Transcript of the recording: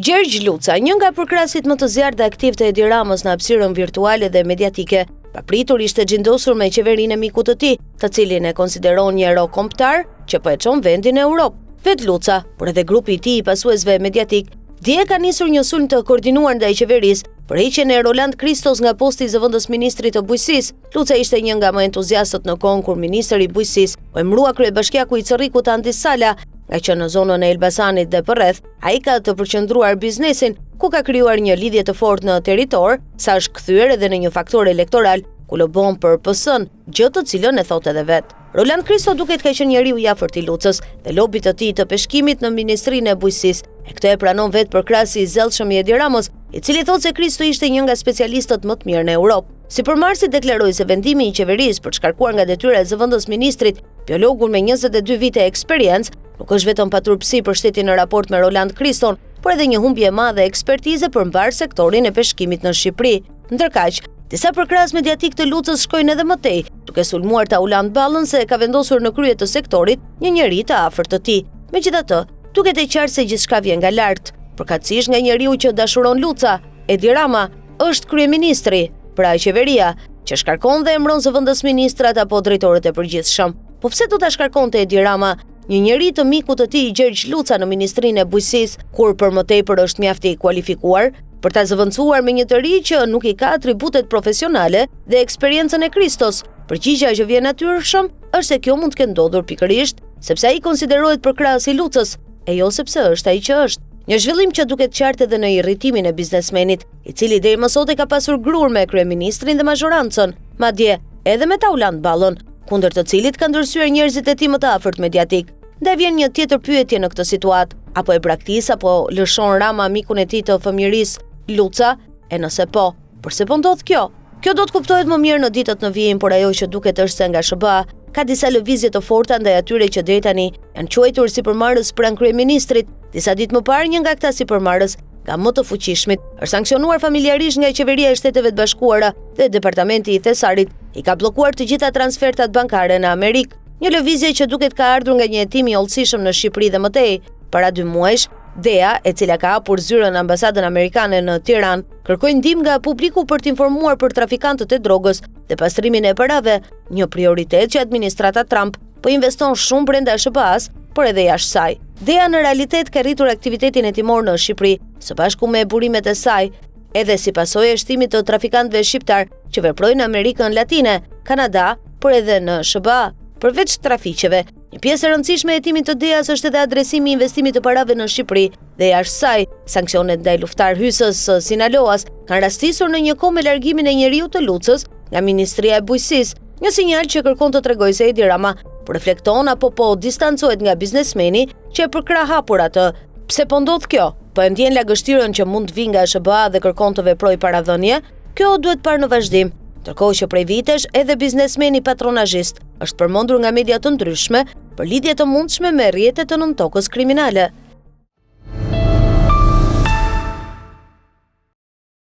Gjergj Luca, një nga përkrasit më të zjarrt dhe aktiv të Edi Ramës në hapësirën virtuale dhe mediatike, papritur ishte gjendosur me qeverinë e mikut të tij, të cilin e konsideron një ero kombëtar që po e çon vendin në Europë. Vet Luca, por edhe grupi i tij i pasuesve mediatik, dje ka nisur një sulm të koordinuar ndaj qeverisë për heqjen e Roland Kristos nga posti i zëvendës ministrit të bujqësisë. Luca ishte një nga më entuziastët në kohën kur ministri i bujqësisë po e mbrua kryebashkiaku i Corrikut Andi Sala, nga që në zonën e Elbasanit dhe përreth, ai ka të përqendruar biznesin, ku ka krijuar një lidhje të fortë në territor, sa është kthyer edhe në një faktor elektoral, ku lobon për PS-n, gjë të cilën e thotë edhe vet. Roland Kristo duket ka qenë njeriu i afërt i Lucës dhe lobit të tij të peshkimit në Ministrinë e Bujqësisë. E këtë e pranon vet përkrahasi i zellshëm i Edi Ramës, i cili thotë se Kristo ishte një nga specialistët më të mirë në Europë. Sipërmarrësi deklaroi se vendimi i qeverisë për të shkarkuar nga detyra e zëvendës ministrit, biologun me 22 vite eksperiencë, nuk është vetëm paturpsi për shtetin në raport me Roland Kriston, por edhe një humbje e madhe ekspertize për mbar sektorin e peshkimit në Shqipëri. Ndërkaq, disa përkrahas mediatik të Lucës shkojnë edhe më tej, duke sulmuar Taulant Ballën se ka vendosur në krye të sektorit një njeri të afërt të tij. Megjithatë, duket e qartë se gjithçka vjen nga lart. Përkatësisht nga njeriu që dashuron Luca, Edi Rama është kryeministri, pra qeveria, që shkarkon dhe emëron zëvendës ministrat apo drejtorët e përgjithshëm. Po pse do ta shkarkonte Edi Rama një njeri të mikut të tij Gjergj Luca në Ministrinë e Bujqësisë, kur për më tepër është mjaft i kualifikuar për ta zëvendësuar me një të ri që nuk i ka atributet profesionale dhe eksperiencën e Kristos? Përgjigjja që vjen natyrshëm është se kjo mund të ketë ndodhur pikërisht sepse ai konsiderohet përkrahas i Lucës, e jo sepse është ai që është. Një zhvillim që duket qartë edhe në irritimin e biznesmenit, i cili deri më sot e ka pasur grur me kryeministrin dhe mazhorancën, madje edhe me Taulant Ballën, kundër të cilit ka ndërsyer njerëzit e tij më të afërt mediatik. Ndaj vjen një tjetër pyetje në këtë situatë, apo e braktis apo lëshon Rama mikun e tij të fëmijërisë, Luca, e nëse po, përse po ndodh kjo? Kjo do të kuptohet më mirë në ditët në vijim, por ajo që duket është se nga SBA ka disa lëvizje të forta ndaj atyre që deri tani janë quajtur sipërmarrës pranë kryeministrit. Disa ditë më parë, një nga këta sipërmarrës, nga më të fuqishmit, është sanksionuar familjarisht nga Qeveria e Shteteve të Bashkuara dhe Departamenti i Thesarit i ka bllokuar të gjitha transfertat bankare në Amerikë. Një lëvizje që duket ka ardhur nga një hetim i hollësishëm në Shqipëri dhe më tej. Para 2 muajsh, DEA, e cila ka hapur zyrën ambasadën amerikane në Tiranë, kërkoi ndihmë nga publiku për të informuar për trafikantët e drogës dhe pastrimin e parave, një prioritet që administrata Trump po investon shumë brenda SBA-s, por edhe jashtë saj. DEA në realitet ka rritur aktivitetin hetimor në Shqipëri, së bashku me burimet e saj, edhe si pasojë e shtimit të trafikantëve shqiptar që veprojnë në Amerikën Latine, Kanada, por edhe në SBA. Përveç trafiqeve, një pjesë e rëndësishme e hetimit të DEA-s është edhe adresimi i investimit të parave në Shqipëri dhe jashtë saj, sanksionet ndaj luftarhysës Sinaloas kanë rastisur në një kohë me largimin e njeriu të Lucës nga Ministria e Bujqësisë, një sinjal që kërkon të tregojë se Edi Rama po reflekton apo po distancohet nga biznesmeni që e përkrah hapur atë. Pse po ndodh kjo? Po e ndjen lagështirën që mund të vijë nga SBA dhe kërkon të veprojë paradhënie? Kjo duhet parë në vazhdim. Ndërkohë që prej vitesh edhe biznesmeni patronazhist është përmendur nga media të ndryshme për lidhje të mundshme me rrjetet të nëntokës kriminale.